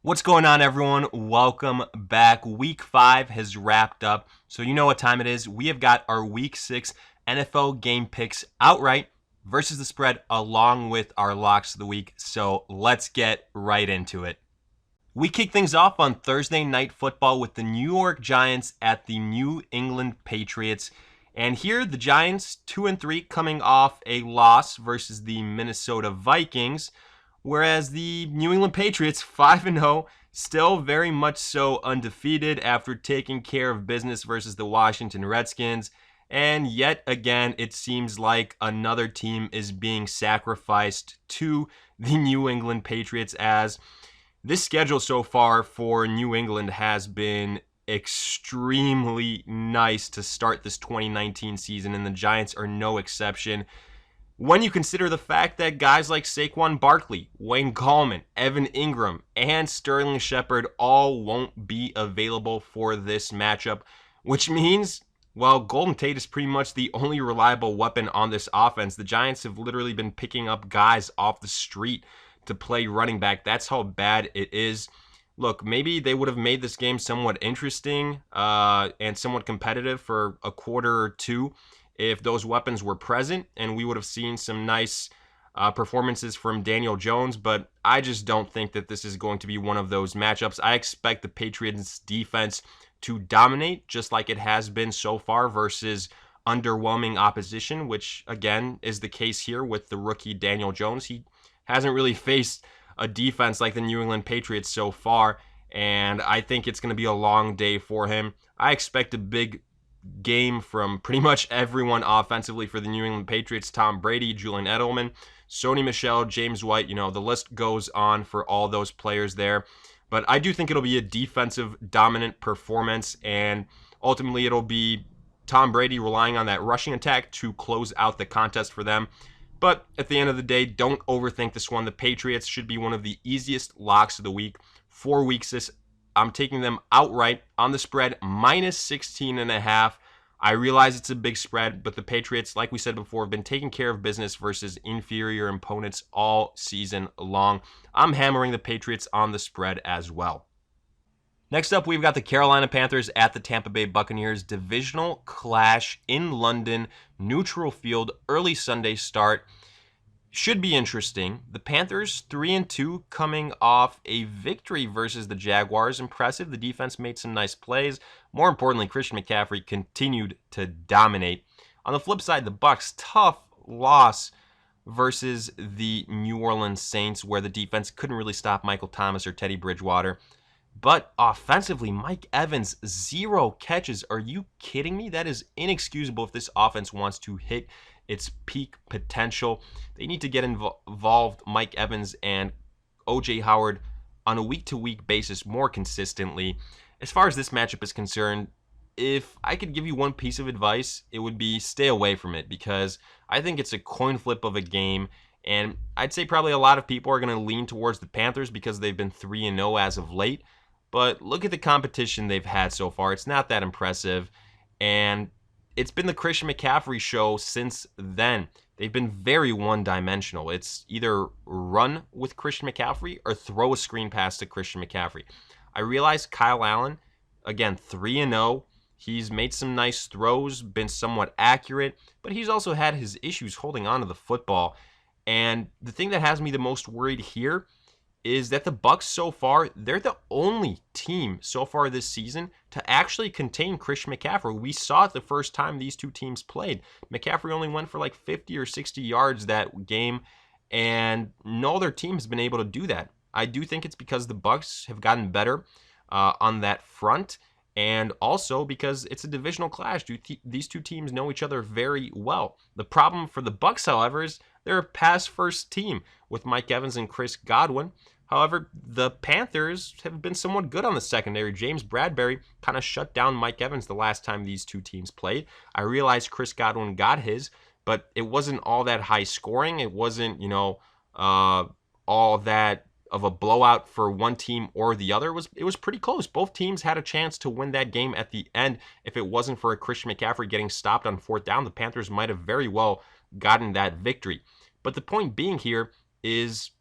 What's going on, everyone? Welcome back. Week 5 has wrapped up, so you know what time it is. We have got our Week 6 NFL game picks outright versus the spread, along with our locks of the week. So let's get right into it. We kick things off on Thursday Night Football with the New York Giants at the New England Patriots. And here, the Giants, 2-3, coming off a loss versus the Minnesota Vikings. Whereas the New England Patriots, 5-0, still very much so undefeated after taking care of business versus the Washington Redskins. And yet again, it seems like another team is being sacrificed to the New England Patriots, as this schedule so far for New England has been extremely nice to start this 2019 season, and the Giants are no exception. When you consider the fact that guys like Saquon Barkley, Wayne Gallman, Evan Ingram, and Sterling Shepard all won't be available for this matchup, which means, well, Golden Tate is pretty much the only reliable weapon on this offense. The Giants have literally been picking up guys off the street to play running back. That's how bad it is. Look, maybe they would have made this game somewhat interesting and somewhat competitive for a quarter or two if those weapons were present, and we would have seen some nice performances from Daniel Jones, but I just don't think that this is going to be one of those matchups. I expect the Patriots defense to dominate, just like it has been so far versus underwhelming opposition, which again is the case here with the rookie Daniel Jones. He hasn't really faced a defense like the New England Patriots so far, and I think it's going to be a long day for him. I expect a big game from pretty much everyone offensively for the New England Patriots. Tom Brady, Julian Edelman, Sony Michel, James White, the list goes on for all those players there. But I do think it'll be a defensive dominant performance, and ultimately it'll be Tom Brady relying on that rushing attack to close out the contest for them. But at the end of the day, don't overthink this one. The Patriots should be one of the easiest locks of the week. 4 weeks this I'm taking them outright on the spread, minus 16.5. I realize it's a big spread, but the Patriots, like we said before, have been taking care of business versus inferior opponents all season long. I'm hammering the Patriots on the spread as well. Next up, we've got the Carolina Panthers at the Tampa Bay Buccaneers. Divisional clash in London, neutral field, early Sunday start. Should be interesting. The Panthers 3-2 coming off a victory versus the Jaguars. Impressive. The defense made some nice plays. More importantly, Christian McCaffrey continued to dominate. On the flip side, the Bucs, tough loss versus the New Orleans Saints, where the defense couldn't really stop Michael Thomas or Teddy Bridgewater. But offensively, Mike Evans, 0 catches. Are you kidding me? That is inexcusable if this offense wants to hit its peak potential. They need to get involved, Mike Evans and OJ Howard, on a week-to-week basis more consistently. As far as this matchup is concerned, if I could give you one piece of advice, it would be stay away from it, because I think it's a coin flip of a game, and I'd say probably a lot of people are going to lean towards the Panthers because they've been 3-0 as of late. But look at the competition they've had so far. It's not that impressive, and it's been the Christian McCaffrey show since then. They've been very one-dimensional. It's either run with Christian McCaffrey or throw a screen pass to Christian McCaffrey. I realize Kyle Allen, again, 3-0. He's made some nice throws, been somewhat accurate, but he's also had his issues holding on to the football. And the thing that has me the most worried here is that the Bucs so far, they're the only team so far this season to actually contain Christian McCaffrey. We saw it the first time these two teams played. McCaffrey only went for like 50 or 60 yards that game, and no other team has been able to do that. I do think it's because the Bucs have gotten better on that front, and also because it's a divisional clash. These two teams know each other very well. The problem for the Bucs, however, is they're a pass-first team with Mike Evans and Chris Godwin. However, the Panthers have been somewhat good on the secondary. James Bradbury kind of shut down Mike Evans the last time these two teams played. I realize Chris Godwin got his, but it wasn't all that high scoring. It wasn't, all that of a blowout for one team or the other. It was pretty close. Both teams had a chance to win that game at the end. If it wasn't for a Christian McCaffrey getting stopped on 4th down, the Panthers might have very well gotten that victory. But the point being here is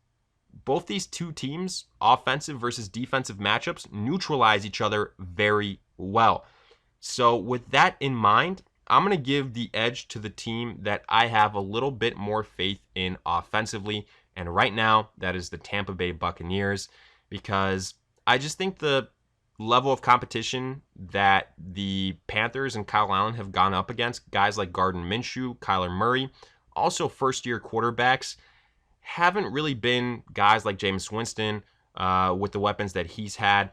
both these two teams, offensive versus defensive matchups, neutralize each other very well. So with that in mind, I'm going to give the edge to the team that I have a little bit more faith in offensively. And right now, that is the Tampa Bay Buccaneers, because I just think the level of competition that the Panthers and Kyle Allen have gone up against, guys like Gardner Minshew, Kyler Murray, also first-year quarterbacks, haven't really been guys like Jameis Winston with the weapons that he's had.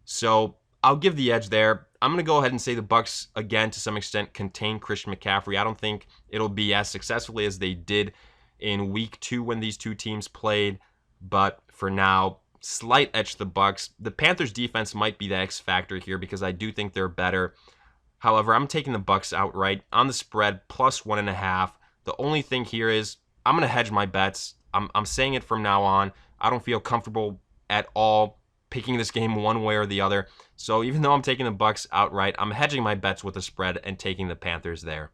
So I'll give the edge there. I'm going to go ahead and say the Bucs, again, to some extent, contain Christian McCaffrey. I don't think it'll be as successfully as they did in week 2 when these two teams played. But for now, slight edge to the Bucs. The Panthers defense might be the X factor here because I do think they're better. However, I'm taking the Bucs outright on the spread, plus 1.5. The only thing here is I'm going to hedge my bets. I'm saying it from now on. I don't feel comfortable at all picking this game one way or the other. So even though I'm taking the Bucs outright, I'm hedging my bets with a spread and taking the Panthers there.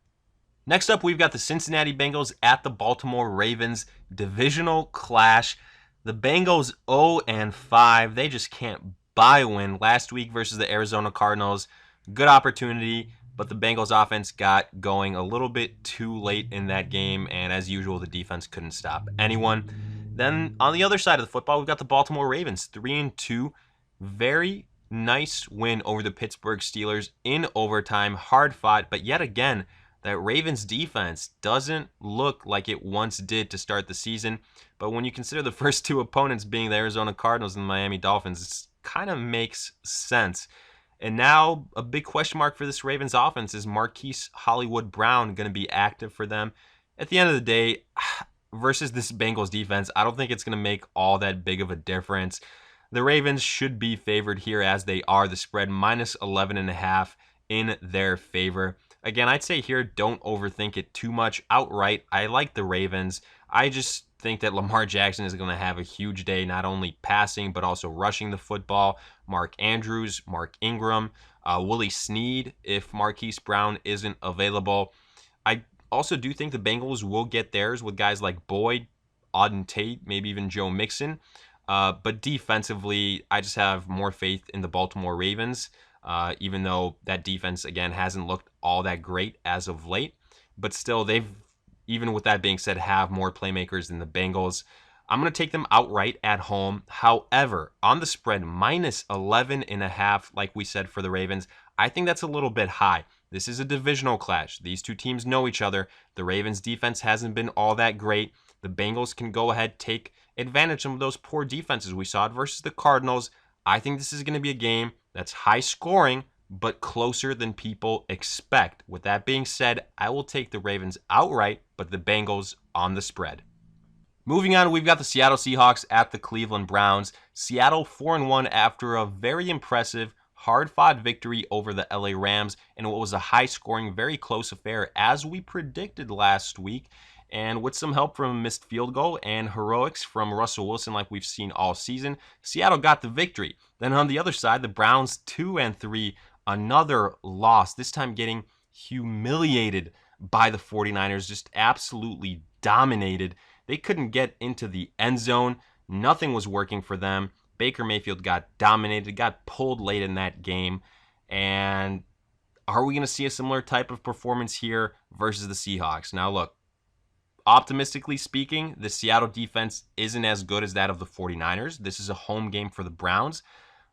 Next up, we've got the Cincinnati Bengals at the Baltimore Ravens. Divisional clash. The Bengals 0-5. They just can't buy a win. Last week versus the Arizona Cardinals, good opportunity, but the Bengals offense got going a little bit too late in that game, and as usual, the defense couldn't stop anyone. Then on the other side of the football, we've got the Baltimore Ravens, 3-2. Very nice win over the Pittsburgh Steelers in overtime, hard fought, but yet again, that Ravens defense doesn't look like it once did to start the season. But when you consider the first two opponents being the Arizona Cardinals and the Miami Dolphins, it kind of makes sense. And now a big question mark for this Ravens offense is Marquise Hollywood Brown going to be active for them? At the end of the day, versus this Bengals defense, I don't think it's going to make all that big of a difference. The Ravens should be favored here as they are. The spread minus 11.5 in their favor. Again, I'd say here, don't overthink it too much. Outright, I like the Ravens. I just think that Lamar Jackson is going to have a huge day, not only passing, but also rushing the football. Mark Andrews, Mark Ingram, Willie Snead, if Marquise Brown isn't available. I also do think the Bengals will get theirs with guys like Boyd, Auden Tate, maybe even Joe Mixon. But defensively, I just have more faith in the Baltimore Ravens, even though that defense, again, hasn't looked all that great as of late. But still, they've, even with that being said, have more playmakers than the Bengals. I'm going to take them outright at home. However, on the spread, minus 11.5, like we said for the Ravens, I think that's a little bit high. This is a divisional clash. These two teams know each other. The Ravens defense hasn't been all that great. The Bengals can go ahead, take advantage of those poor defenses we saw versus the Cardinals. I think this is going to be a game that's high scoring, but closer than people expect. With that being said, I will take the Ravens outright, but the Bengals on the spread. Moving on, we've got the Seattle Seahawks at the Cleveland Browns. Seattle 4-1 after a very impressive, hard-fought victory over the LA Rams in what was a high-scoring, very close affair, as we predicted last week. And with some help from a missed field goal and heroics from Russell Wilson like we've seen all season, Seattle got the victory. Then on the other side, the Browns 2-3, another loss, this time getting humiliated by the 49ers, just absolutely dominated. They couldn't get into the end zone. Nothing was working for them. Baker Mayfield got dominated, got pulled late in that game. And are we going to see a similar type of performance here versus the Seahawks? Now, look, optimistically speaking, the Seattle defense isn't as good as that of the 49ers. This is a home game for the Browns.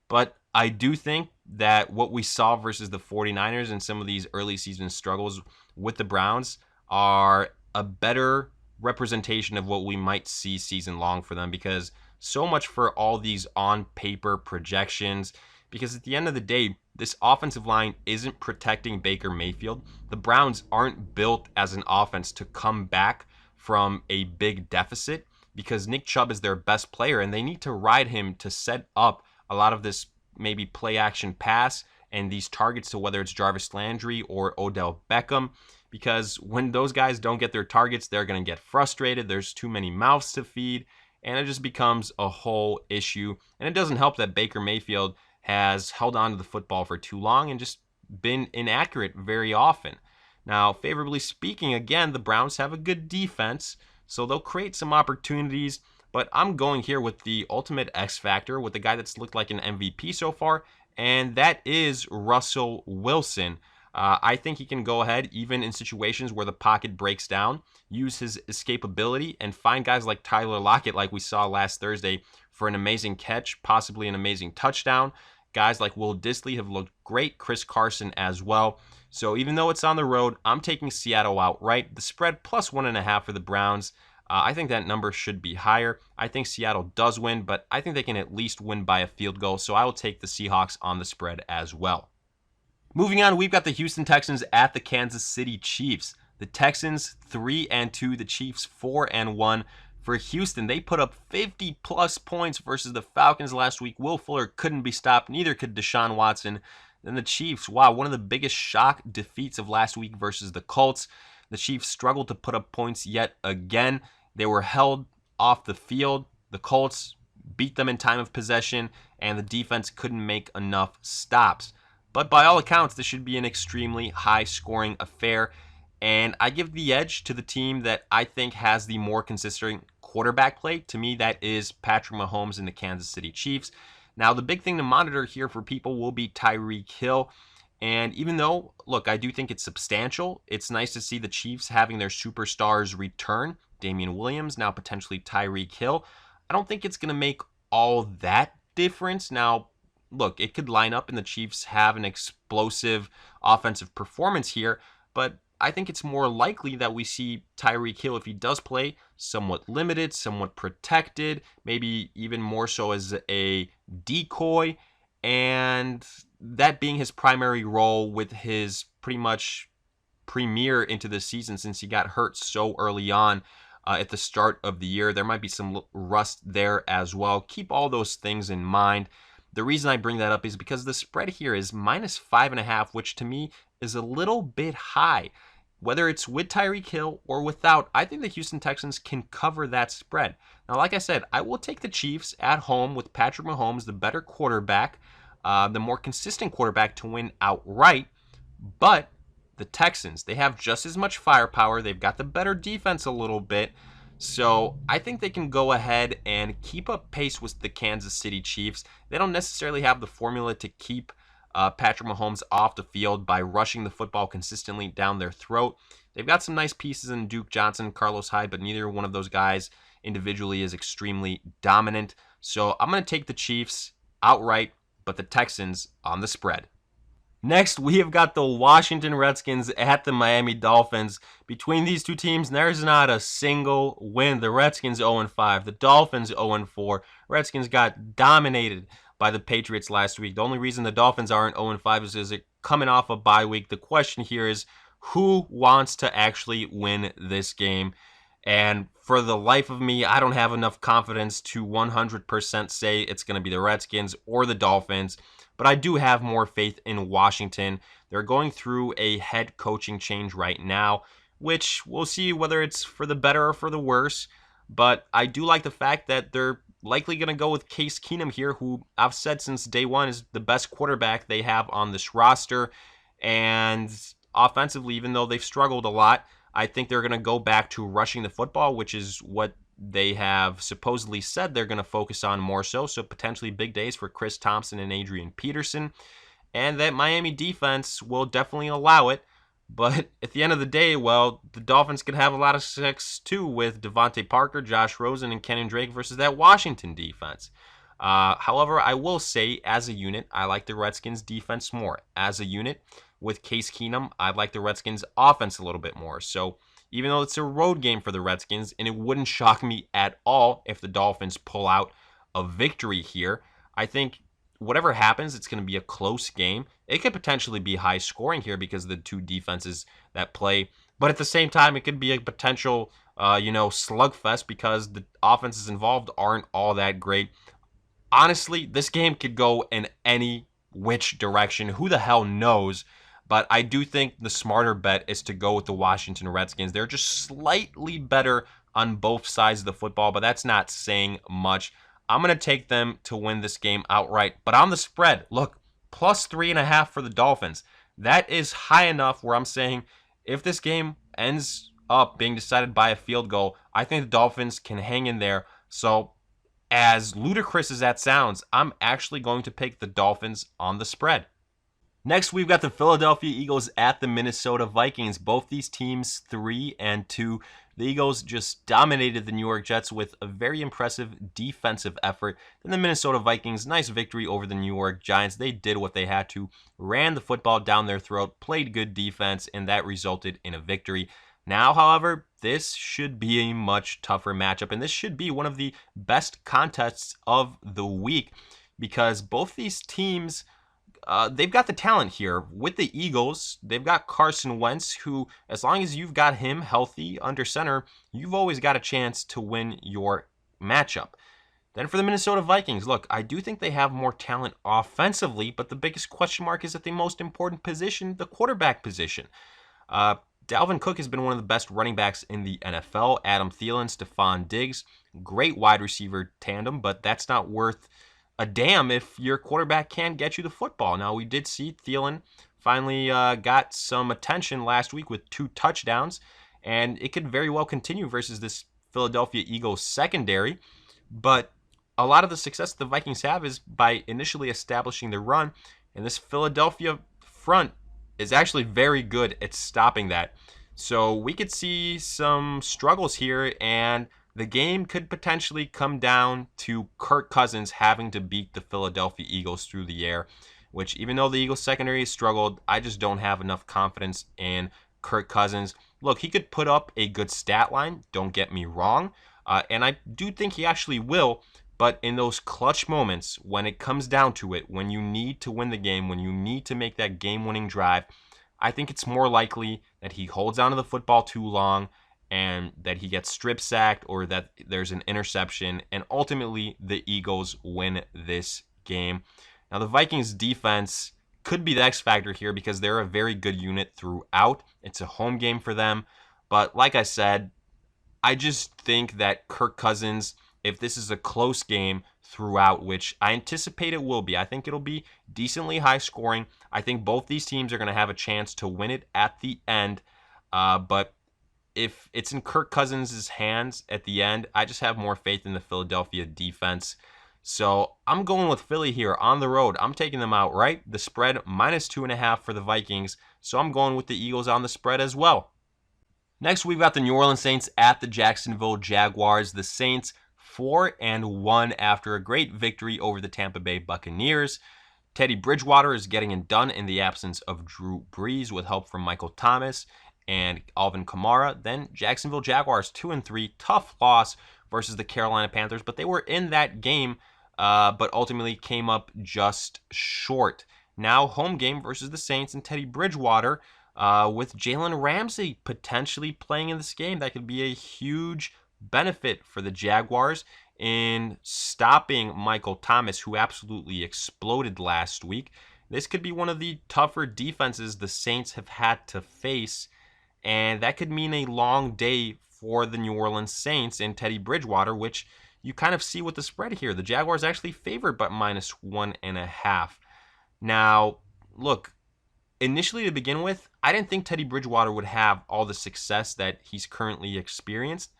But I do think that what we saw versus the 49ers and some of these early season struggles with the Browns are a better representation of what we might see season long for them, because so much for all these on paper projections, because at the end of the day, this offensive line isn't protecting Baker Mayfield. The Browns aren't built as an offense to come back from a big deficit, because Nick Chubb is their best player and they need to ride him to set up a lot of this maybe play action pass and these targets to whether it's Jarvis Landry or Odell Beckham. Because when those guys don't get their targets, they're going to get frustrated. There's too many mouths to feed, and it just becomes a whole issue. And it doesn't help that Baker Mayfield has held on to the football for too long and just been inaccurate very often. Now, favorably speaking, again, the Browns have a good defense, so they'll create some opportunities. But I'm going here with the ultimate X factor, with the guy that's looked like an MVP so far, and that is Russell Wilson. I think he can go ahead, even in situations where the pocket breaks down, use his escapability, and find guys like Tyler Lockett, like we saw last Thursday, for an amazing catch, possibly an amazing touchdown. Guys like Will Dissly have looked great, Chris Carson as well. So even though it's on the road, I'm taking Seattle outright. The spread plus 1.5 for the Browns. I think that number should be higher. I think Seattle does win, but I think they can at least win by a field goal. So I will take the Seahawks on the spread as well. Moving on, we've got the Houston Texans at the Kansas City Chiefs. The Texans 3-2, the Chiefs 4-1. For Houston, they put up 50-plus points versus the Falcons last week. Will Fuller couldn't be stopped. Neither could Deshaun Watson. Then the Chiefs, wow, one of the biggest shock defeats of last week versus the Colts. The Chiefs struggled to put up points yet again. They were held off the field. The Colts beat them in time of possession, and the defense couldn't make enough stops. But by all accounts, this should be an extremely high-scoring affair. And I give the edge to the team that I think has the more consistent quarterback play. To me, that is Patrick Mahomes and the Kansas City Chiefs. Now, the big thing to monitor here for people will be Tyreek Hill. And even though, look, I do think it's substantial, it's nice to see the Chiefs having their superstars return. Damian Williams, now potentially Tyreek Hill. I don't think it's going to make all that difference. Now, look, it could line up and the Chiefs have an explosive offensive performance here, but I think it's more likely that we see Tyreek Hill, if he does play, somewhat limited, somewhat protected, maybe even more so as a decoy, and that being his primary role with his pretty much premiere into the season since he got hurt so early on at the start of the year. There might be some rust there as well. Keep all those things in mind. The reason I bring that up is because the spread here is minus 5.5, which to me is a little bit high. Whether it's with Tyreek Hill or without, I think the Houston Texans can cover that spread. Now, like I said, I will take the Chiefs at home with Patrick Mahomes, the better quarterback, the more consistent quarterback to win outright. But the Texans, they have just as much firepower. They've got the better defense a little bit. So I think they can go ahead and keep up pace with the Kansas City Chiefs. They don't necessarily have the formula to keep Patrick Mahomes off the field by rushing the football consistently down their throat. They've got some nice pieces in Duke Johnson, Carlos Hyde, but neither one of those guys individually is extremely dominant. So I'm going to take the Chiefs outright, but the Texans on the spread. Next, we have got the Washington Redskins at the Miami Dolphins. Between these two teams, there's not a single win. The Redskins 0-5, the Dolphins 0-4. Redskins got dominated by the Patriots last week. The only reason the Dolphins aren't 0-5 is they're coming off a bye week. The question here is, who wants to actually win this game? And for the life of me, I don't have enough confidence to 100% say it's going to be the Redskins or the Dolphins. But I do have more faith in Washington. They're going through a head coaching change right now, which we'll see whether it's for the better or for the worse. But I do like the fact that they're likely going to go with Case Keenum here, who I've said since day one is the best quarterback they have on this roster. And offensively, even though they've struggled a lot, I think they're going to go back to rushing the football, which is what they have supposedly said they're going to focus on more so. So potentially big days for Chris Thompson and Adrian Peterson. And that Miami defense will definitely allow it. But at the end of the day, well, the Dolphins could have a lot of success too with Devontae Parker, Josh Rosen, and Kenyon Drake versus that Washington defense. However, I will say as a unit, I like the Redskins defense more. As a unit, with Case Keenum, I like the Redskins offense a little bit more. So even though it's a road game for the Redskins, and it wouldn't shock me at all if the Dolphins pull out a victory here, I think whatever happens, it's going to be a close game. It could potentially be high scoring here because of the two defenses that play. But at the same time, it could be a potential, slugfest because the offenses involved aren't all that great. Honestly, this game could go in any which direction. Who the hell knows? But I do think the smarter bet is to go with the Washington Redskins. They're just slightly better on both sides of the football, but that's not saying much. I'm going to take them to win this game outright. But on the spread, look, plus 3.5 for the Dolphins. That is high enough where I'm saying if this game ends up being decided by a field goal, I think the Dolphins can hang in there, So, as ludicrous as that sounds, I'm actually going to pick the Dolphins on the spread. Next, we've got the Philadelphia Eagles at the Minnesota Vikings. Both these teams 3-2. The Eagles just dominated the New York Jets with a very impressive defensive effort. Then the Minnesota Vikings, nice victory over the New York Giants. They did what they had to, ran the football down their throat, played good defense, and that resulted in a victory. Now, however, this should be a much tougher matchup, and this should be one of the best contests of the week because both these teams they've got the talent here. With the Eagles, they've got Carson Wentz, who, as long as you've got him healthy under center, you've always got a chance to win your matchup. Then for the Minnesota Vikings, look, I do think they have more talent offensively, but the biggest question mark is at the most important position, the quarterback position. Dalvin Cook has been one of the best running backs in the NFL. Adam Thielen, Stephon Diggs, great wide receiver tandem, but that's not worth a damn if your quarterback can't get you the football. Now, we did see Thielen finally got some attention last week with 2 touchdowns, and it could very well continue versus this Philadelphia Eagles secondary. But a lot of the success the Vikings have is by initially establishing the run, and this Philadelphia front is actually very good at stopping that. So we could see some struggles here, and the game could potentially come down to Kirk Cousins having to beat the Philadelphia Eagles through the air, which even though the Eagles secondary has struggled, I just don't have enough confidence in Kirk Cousins. Look, he could put up a good stat line, don't get me wrong, and I do think he actually will, but in those clutch moments, when it comes down to it, when you need to win the game, when you need to make that game-winning drive, I think it's more likely that he holds onto the football too long and that he gets strip sacked or that there's an interception, and ultimately the Eagles win this game. Now, the Vikings defense could be the X factor here because they're a very good unit throughout. It's a home game for them, but like I said, I just think that Kirk Cousins, if this is a close game throughout, which I anticipate it will be, I think it'll be decently high scoring. I think both these teams are going to have a chance to win it at the end, but if it's in Kirk Cousins' hands at the end, I just have more faith in the Philadelphia defense. So I'm going with Philly here on the road. I'm taking them outright. The spread -2.5 for the Vikings. So I'm going with the Eagles on the spread as well. Next, we've got the New Orleans Saints at the Jacksonville Jaguars. The Saints 4-1 after a great victory over the Tampa Bay Buccaneers. Teddy Bridgewater is getting it done in the absence of Drew Brees with help from Michael Thomas and Alvin Kamara. Then Jacksonville Jaguars 2-3, tough loss versus the Carolina Panthers, but they were in that game, but ultimately came up just short. Now home game versus the Saints and Teddy Bridgewater, with Jalen Ramsey potentially playing in this game. That could be a huge benefit for the Jaguars in stopping Michael Thomas, who absolutely exploded last week. This could be one of the tougher defenses the Saints have had to face, and that could mean a long day for the New Orleans Saints and Teddy Bridgewater, which you kind of see with the spread here. The Jaguars actually favored by -1.5. Now, look, initially to begin with, I didn't think Teddy Bridgewater would have all the success that he's currently experienced,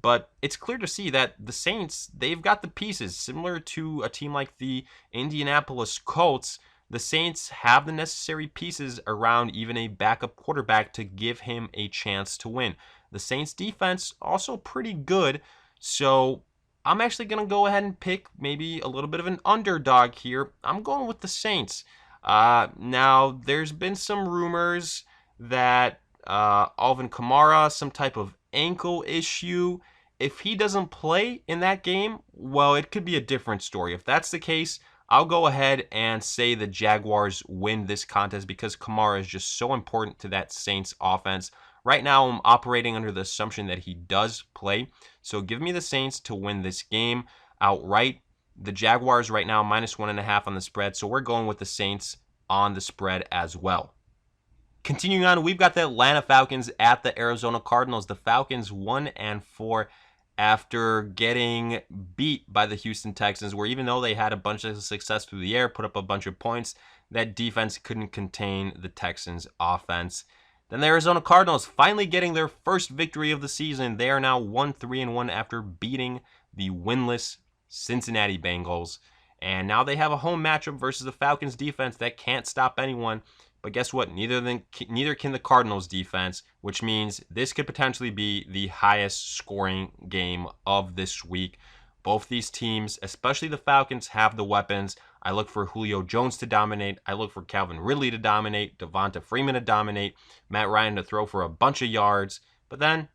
but it's clear to see that the Saints, they've got the pieces. Similar to a team like the Indianapolis Colts, the Saints have the necessary pieces around even a backup quarterback to give him a chance to win. The Saints defense also pretty good, so I'm actually going to go ahead and pick maybe a little bit of an underdog here. I'm going with the Saints. Now, there's been some rumors that Alvin Kamara, some type of ankle issue. If he doesn't play in that game, well, it could be a different story. If that's the case, I'll go ahead and say the Jaguars win this contest because Kamara is just so important to that Saints offense. Right now, I'm operating under the assumption that he does play. So give me the Saints to win this game outright. The Jaguars right now -1.5 on the spread. So we're going with the Saints on the spread as well. Continuing on, we've got the Atlanta Falcons at the Arizona Cardinals. The Falcons 1-4 after getting beat by the Houston Texans, where even though they had a bunch of success through the air, put up a bunch of points, that defense couldn't contain the Texans' offense. Then the Arizona Cardinals finally getting their first victory of the season. They are now 1-3-1 after beating the winless Cincinnati Bengals. And now they have a home matchup versus the Falcons defense that can't stop anyone. But guess what? Neither can the Cardinals defense, which means this could potentially be the highest scoring game of this week. Both these teams, especially the Falcons, have the weapons. I look for Julio Jones to dominate. I look for Calvin Ridley to dominate, Devonta Freeman to dominate, Matt Ryan to throw for a bunch of yards. But then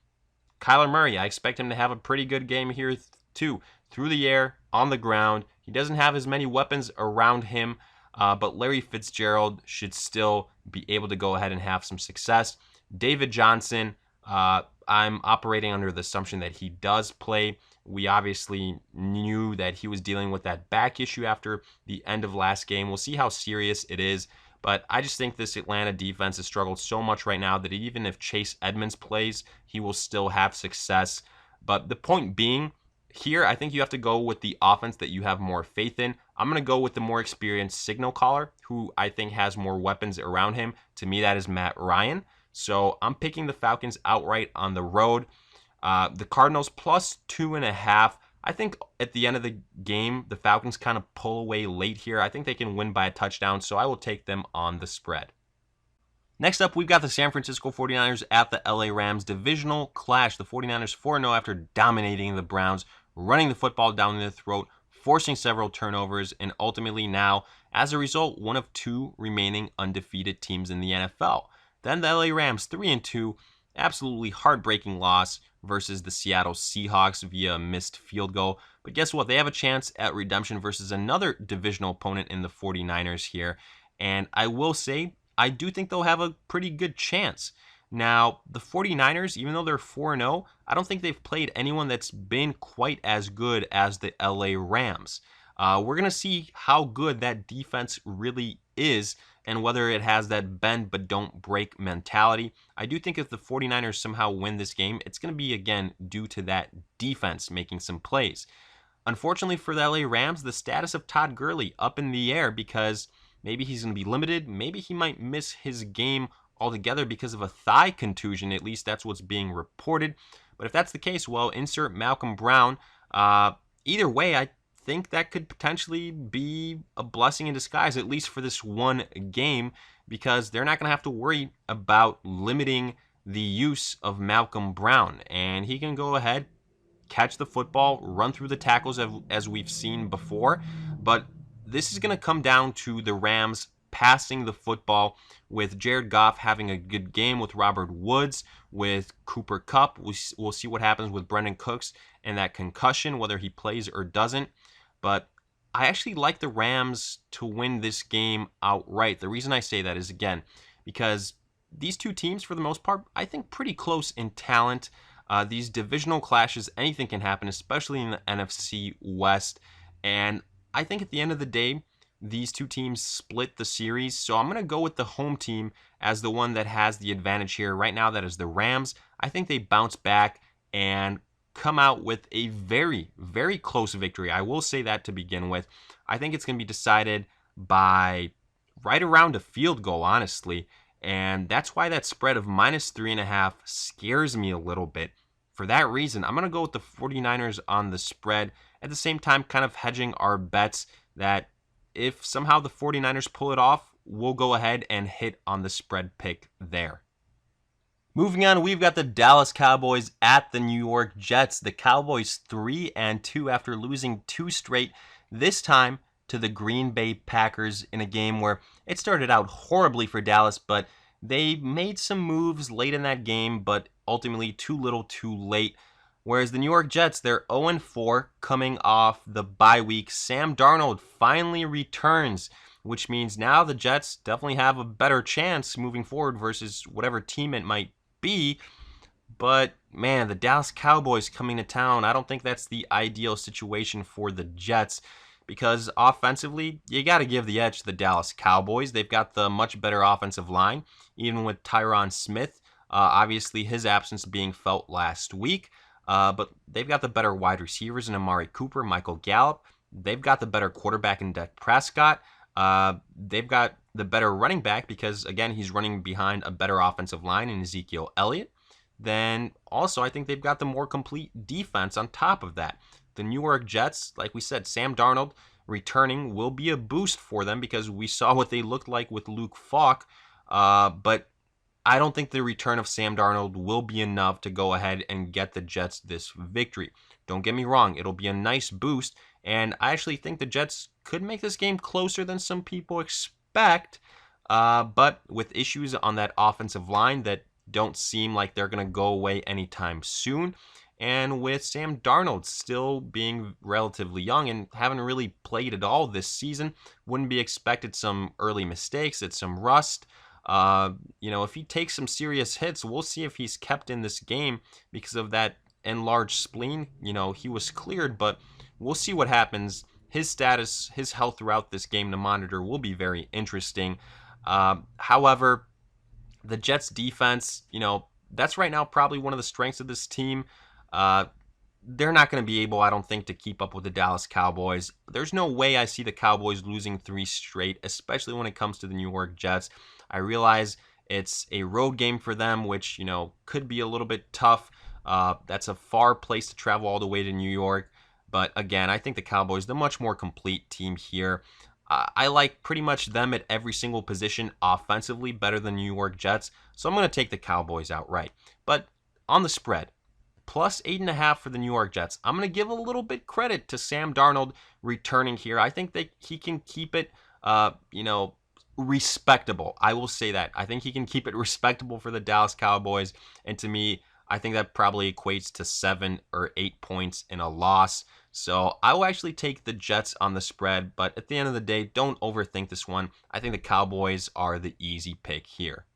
Kyler Murray, I expect him to have a pretty good game here too. Through the air, on the ground. He doesn't have as many weapons around him, but Larry Fitzgerald should still be able to go ahead and have some success. David Johnson, I'm operating under the assumption that he does play. We obviously knew that he was dealing with that back issue after the end of last game. We'll see how serious it is, but I just think this Atlanta defense has struggled so much right now that even if Chase Edmonds plays, he will still have success. But the point being, here, I think you have to go with the offense that you have more faith in. I'm going to go with the more experienced signal caller, who I think has more weapons around him. To me, that is Matt Ryan. So I'm picking the Falcons outright on the road. The Cardinals plus 2.5. I think at the end of the game, the Falcons kind of pull away late here. I think they can win by a touchdown, so I will take them on the spread. Next up, we've got the San Francisco 49ers at the LA Rams divisional clash. The 49ers 4-0 after dominating the Browns, running the football down their throat, forcing several turnovers, and ultimately now, as a result, one of two remaining undefeated teams in the NFL. Then the LA Rams 3-2, absolutely heartbreaking loss versus the Seattle Seahawks via a missed field goal. But guess what? They have a chance at redemption versus another divisional opponent in the 49ers here. And I will say, I do think they'll have a pretty good chance. Now, the 49ers, even though they're 4-0, I don't think they've played anyone that's been quite as good as the LA Rams. We're going to see how good that defense really is and whether it has that bend but don't break mentality. I do think if the 49ers somehow win this game, it's going to be, again, due to that defense making some plays. Unfortunately for the LA Rams, the status of Todd Gurley up in the air because maybe he's going to be limited. Maybe he might miss his game altogether because of a thigh contusion. At least that's what's being reported. But if that's the case, well, insert Malcolm Brown. Either way, I think that could potentially be a blessing in disguise, at least for this one game, because they're not going to have to worry about limiting the use of Malcolm Brown. And he can go ahead, catch the football, run through the tackles as we've seen before. But this is going to come down to the Rams passing the football, with Jared Goff having a good game, with Robert Woods, with Cooper Kupp. We'll see what happens with Brendan Cooks and that concussion, whether he plays or doesn't. But I actually like the Rams to win this game outright. The reason I say that is, again, because these two teams, for the most part, I think pretty close in talent. These divisional clashes, anything can happen, especially in the NFC West. And I think at the end of the day, these two teams split the series. So I'm going to go with the home team as the one that has the advantage here. Right now, that is the Rams. I think they bounce back and come out with a very, very close victory. I will say that to begin with. I think it's going to be decided by right around a field goal, honestly. And that's why that spread of -3.5 scares me a little bit. For that reason, I'm going to go with the 49ers on the spread. At the same time, kind of hedging our bets that if somehow the 49ers pull it off, we'll go ahead and hit on the spread pick there. Moving on, we've got the Dallas Cowboys at the New York Jets. The Cowboys 3-2 after losing 2 straight, this time to the Green Bay Packers in a game where it started out horribly for Dallas, but they made some moves late in that game, but ultimately too little too late. Whereas the New York Jets, they're 0-4 coming off the bye week. Sam Darnold finally returns, which means now the Jets definitely have a better chance moving forward versus whatever team it might be. But man, the Dallas Cowboys coming to town, I don't think that's the ideal situation for the Jets, because offensively, you got to give the edge to the Dallas Cowboys. They've got the much better offensive line, even with Tyron Smith, obviously his absence being felt last week. But they've got the better wide receivers in Amari Cooper, Michael Gallup. They've got the better quarterback in Dak Prescott. They've got the better running back because, again, he's running behind a better offensive line in Ezekiel Elliott. Then also, I think they've got the more complete defense on top of that. the New York Jets, like we said, Sam Darnold returning will be a boost for them because we saw what they looked like with Luke Falk. But I don't think the return of Sam Darnold will be enough to go ahead and get the Jets this victory. Don't get me wrong, it'll be a nice boost, and I actually think the Jets could make this game closer than some people expect, but with issues on that offensive line that don't seem like they're going to go away anytime soon, and with Sam Darnold still being relatively young and haven't really played at all this season, wouldn't be expected some early mistakes, it's some rust. If he takes some serious hits, we'll see if he's kept in this game because of that enlarged spleen. He was cleared, but we'll see what happens. His status, his health throughout this game to monitor will be very interesting. However, the Jets defense, that's right now probably one of the strengths of this team. They're not going to be able, I don't think, to keep up with the Dallas Cowboys. There's no way I see the Cowboys losing 3 straight, especially when it comes to the New York Jets. I realize it's a road game for them, which, could be a little bit tough. That's a far place to travel all the way to New York. But again, I think the Cowboys, the much more complete team here. I like pretty much them at every single position offensively better than New York Jets. So I'm going to take the Cowboys outright. But on the spread, plus 8.5 for the New York Jets. I'm going to give a little bit credit to Sam Darnold returning here. I think that he can keep it, respectable. I will say that. I think he can keep it respectable for the Dallas Cowboys. And to me, I think that probably equates to 7 or 8 points in a loss. So I will actually take the Jets on the spread. But at the end of the day, don't overthink this one. I think the Cowboys are the easy pick here.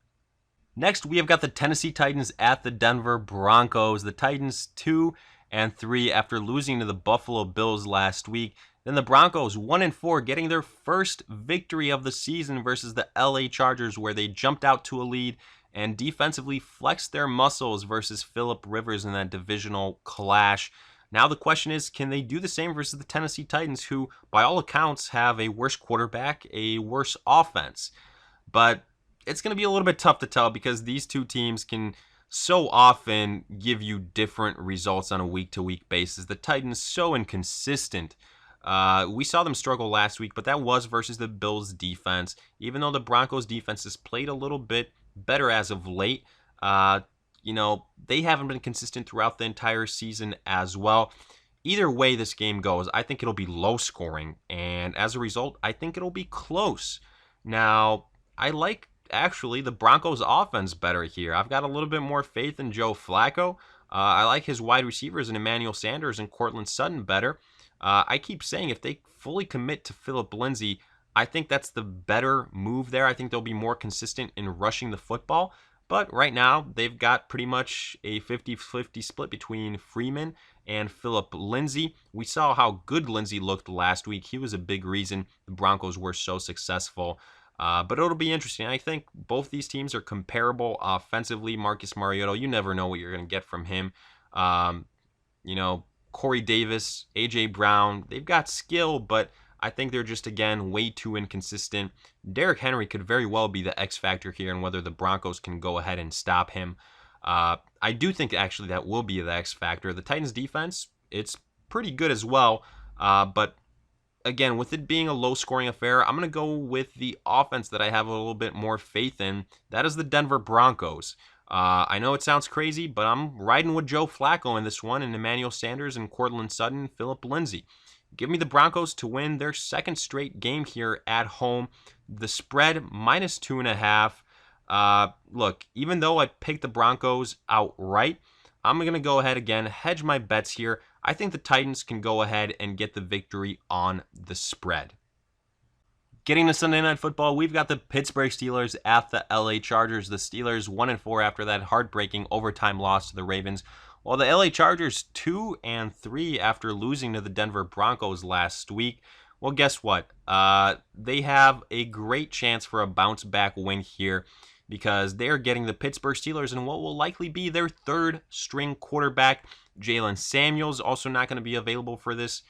Next, we have got the Tennessee Titans at the Denver Broncos. The Titans 2-3 after losing to the Buffalo Bills last week. Then the Broncos 1-4, getting their first victory of the season versus the LA Chargers, where they jumped out to a lead and defensively flexed their muscles versus Phillip Rivers in that divisional clash. Now the question is, can they do the same versus the Tennessee Titans, who, by all accounts, have a worse quarterback, a worse offense? But it's going to be a little bit tough to tell because these two teams can so often give you different results on a week-to-week basis. The Titans so inconsistent. We saw them struggle last week, but that was versus the Bills' defense. Even though the Broncos' defense has played a little bit better as of late, they haven't been consistent throughout the entire season as well. Either way this game goes, I think it'll be low scoring, and as a result, I think it'll be close. Now, I like actually the Broncos offense better here. I've got a little bit more faith in Joe Flacco. I like his wide receivers in Emmanuel Sanders and Cortland Sutton better. I keep saying if they fully commit to Phillip Lindsay, I think that's the better move there. I think they'll be more consistent in rushing the football. But right now, they've got pretty much a 50-50 split between Freeman and Phillip Lindsay. We saw how good Lindsay looked last week. He was a big reason the Broncos were so successful. But it'll be interesting. I think both these teams are comparable offensively. Marcus Mariota, you never know what you're going to get from him. Corey Davis, A.J. Brown, they've got skill, but I think they're just, again, way too inconsistent. Derrick Henry could very well be the X factor here and whether the Broncos can go ahead and stop him. I do think, actually, that will be the X factor. The Titans' defense, it's pretty good as well, but again, with it being a low-scoring affair, I'm going to go with the offense that I have a little bit more faith in. That is the Denver Broncos. I know it sounds crazy, but I'm riding with Joe Flacco in this one, and Emmanuel Sanders and Cortland Sutton, Phillip Lindsay. Give me the Broncos to win their second straight game here at home. The spread, minus 2.5. Look, even though I picked the Broncos outright, I'm going to go ahead again, hedge my bets here. I think the Titans can go ahead and get the victory on the spread. Getting to Sunday Night Football, we've got the Pittsburgh Steelers at the LA Chargers. The Steelers 1-4 after that heartbreaking overtime loss to the Ravens, while the LA Chargers 2-3 after losing to the Denver Broncos last week. Well, guess what? They have a great chance for a bounce back win here because they're getting the Pittsburgh Steelers in what will likely be their third string quarterback. Jalen Samuels also not going to be available for this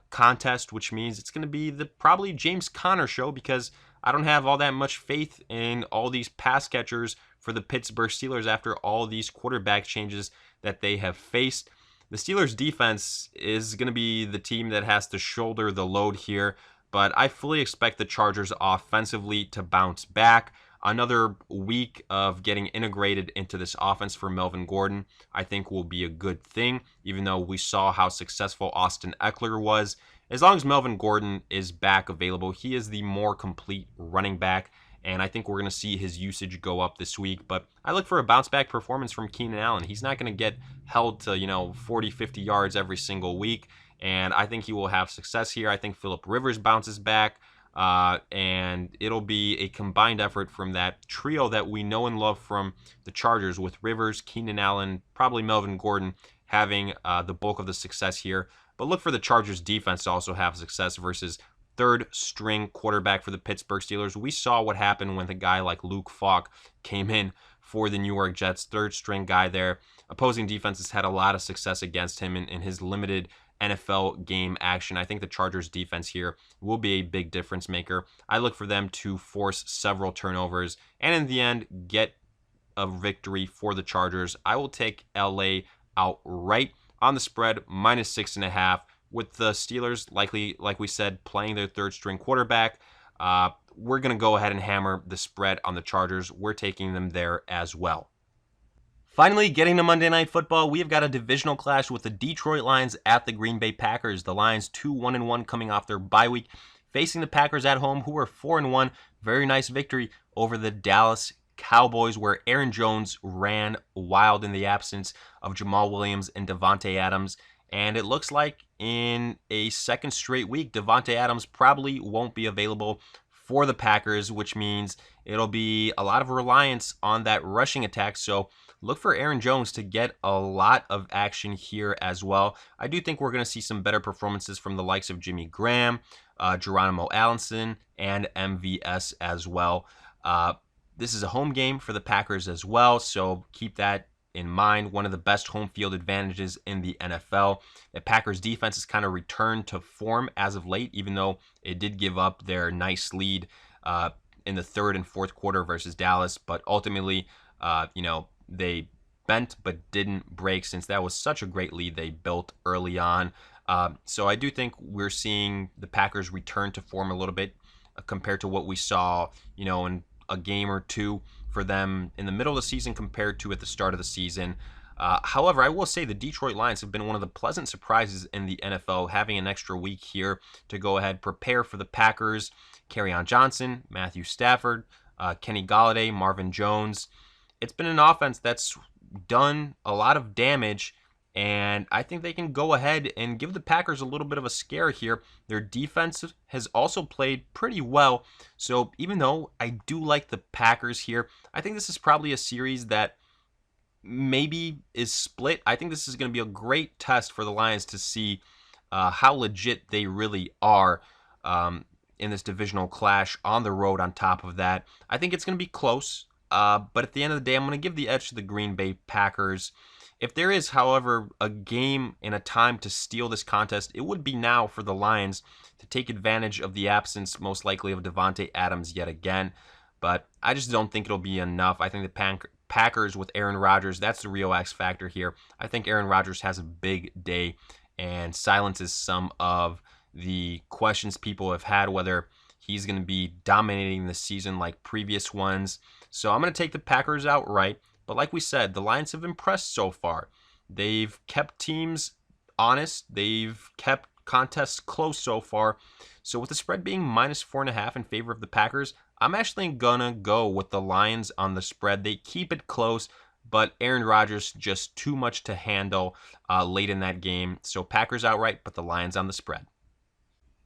contest, which means it's going to be the probably James Conner show because I don't have all that much faith in all these pass catchers for the Pittsburgh Steelers after all these quarterback changes that they have faced. The Steelers defense is going to be the team that has to shoulder the load here, but I fully expect the Chargers offensively to bounce back. Another week of getting integrated into this offense for Melvin Gordon, I think, will be a good thing, even though we saw how successful Austin Eckler was. As long as Melvin Gordon is back available, he is the more complete running back, and I think we're going to see his usage go up this week. But I look for a bounce-back performance from Keenan Allen. He's not going to get held to, 40, 50 yards every single week, and I think he will have success here. I think Phillip Rivers bounces back. And it'll be a combined effort from that trio that we know and love from the Chargers, with Rivers, Keenan Allen, probably Melvin Gordon having the bulk of the success here. But look for the Chargers defense to also have success versus third-string quarterback for the Pittsburgh Steelers. We saw what happened when a guy like Luke Falk came in for the New York Jets, third-string guy there. Opposing defenses had a lot of success against him in his limited NFL game action. I think the Chargers defense here will be a big difference maker. I look for them to force several turnovers and in the end get a victory for the Chargers. I will take LA outright on the spread, -6.5, with the Steelers likely, like we said, playing their third string quarterback. We're going to go ahead and hammer the spread on the Chargers. We're taking them there as well. Finally, getting to Monday Night Football, we have got a divisional clash with the Detroit Lions at the Green Bay Packers. The Lions 2-1-1 coming off their bye week, facing the Packers at home, who are 4-1. Very nice victory over the Dallas Cowboys, where Aaron Jones ran wild in the absence of Jamal Williams and Davante Adams. And it looks like in a second straight week, Davante Adams probably won't be available for the Packers, which means it'll be a lot of reliance on that rushing attack. So look for Aaron Jones to get a lot of action here as well. I do think we're going to see some better performances from the likes of Jimmy Graham, Geronimo Allison, and MVS as well. This is a home game for the Packers as well, so keep that in mind. One of the best home field advantages in the NFL. The Packers defense has kind of returned to form as of late, even though it did give up their nice lead in the third and fourth quarter versus Dallas. But ultimately, they bent but didn't break, since that was such a great lead they built early on. So I do think we're seeing the Packers return to form a little bit compared to what we saw, in a game or two for them in the middle of the season compared to at the start of the season. However, I will say the Detroit Lions have been one of the pleasant surprises in the NFL, having an extra week here to go ahead, prepare for the Packers. Kerryon Johnson, Matthew Stafford, Kenny Golladay, Marvin Jones. It's been an offense that's done a lot of damage, and I think they can go ahead and give the Packers a little bit of a scare here. Their defense has also played pretty well, so even though I do like the Packers here, I think this is probably a series that maybe is split. I think this is going to be a great test for the Lions to see how legit they really are in this divisional clash on the road. On top of that, I think it's going to be close, but at the end of the day, I'm going to give the edge to the Green Bay Packers. If there is, however, a game and a time to steal this contest, it would be now for the Lions to take advantage of the absence, most likely, of Davante Adams yet again. But I just don't think it'll be enough. I think the Packers with Aaron Rodgers, that's the real X factor here. I think Aaron Rodgers has a big day and silences some of the questions people have had, whether he's going to be dominating the season like previous ones. So I'm going to take the Packers outright. But like we said, the Lions have impressed so far. They've kept teams honest. They've kept contests close so far. So with the spread being -4.5 in favor of the Packers, I'm actually going to go with the Lions on the spread. They keep it close, but Aaron Rodgers just too much to handle late in that game. So Packers outright, but the Lions on the spread.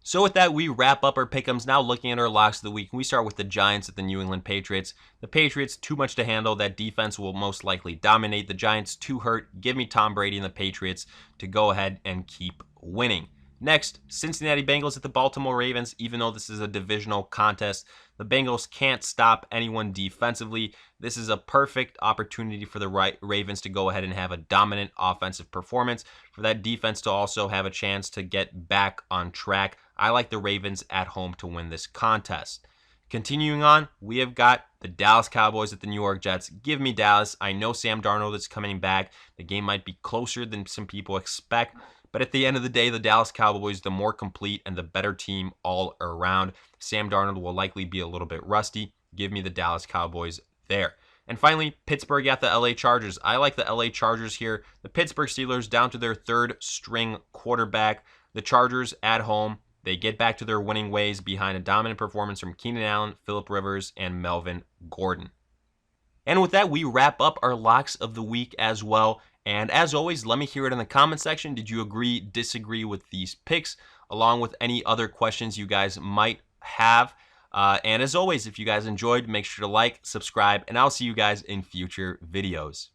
So with that, we wrap up our pick'ems. Now looking at our locks of the week, we start with the Giants at the New England Patriots. The Patriots, too much to handle. That defense will most likely dominate. The Giants, too hurt. Give me Tom Brady and the Patriots to go ahead and keep winning. Next, Cincinnati Bengals at the Baltimore Ravens. Even though this is a divisional contest, the Bengals can't stop anyone defensively. This is a perfect opportunity for the Ravens to go ahead and have a dominant offensive performance, for that defense to also have a chance to get back on track. I like the Ravens at home to win this contest. Continuing on, we have got the Dallas Cowboys at the New York Jets. Give me Dallas. I know Sam Darnold is coming back. The game might be closer than some people expect, but at the end of the day, the Dallas Cowboys, the more complete and the better team all around. Sam Darnold will likely be a little bit rusty. Give me the Dallas Cowboys there. And finally, Pittsburgh at the LA Chargers. I like the LA Chargers here. The Pittsburgh Steelers down to their third string quarterback. The Chargers at home. They get back to their winning ways behind a dominant performance from Keenan Allen, Phillip Rivers, and Melvin Gordon. And with that, we wrap up our locks of the week as well. And as always, let me hear it in the comment section. Did you agree, disagree with these picks, along with any other questions you guys might have? And as always, if you guys enjoyed, make sure to like, subscribe, and I'll see you guys in future videos.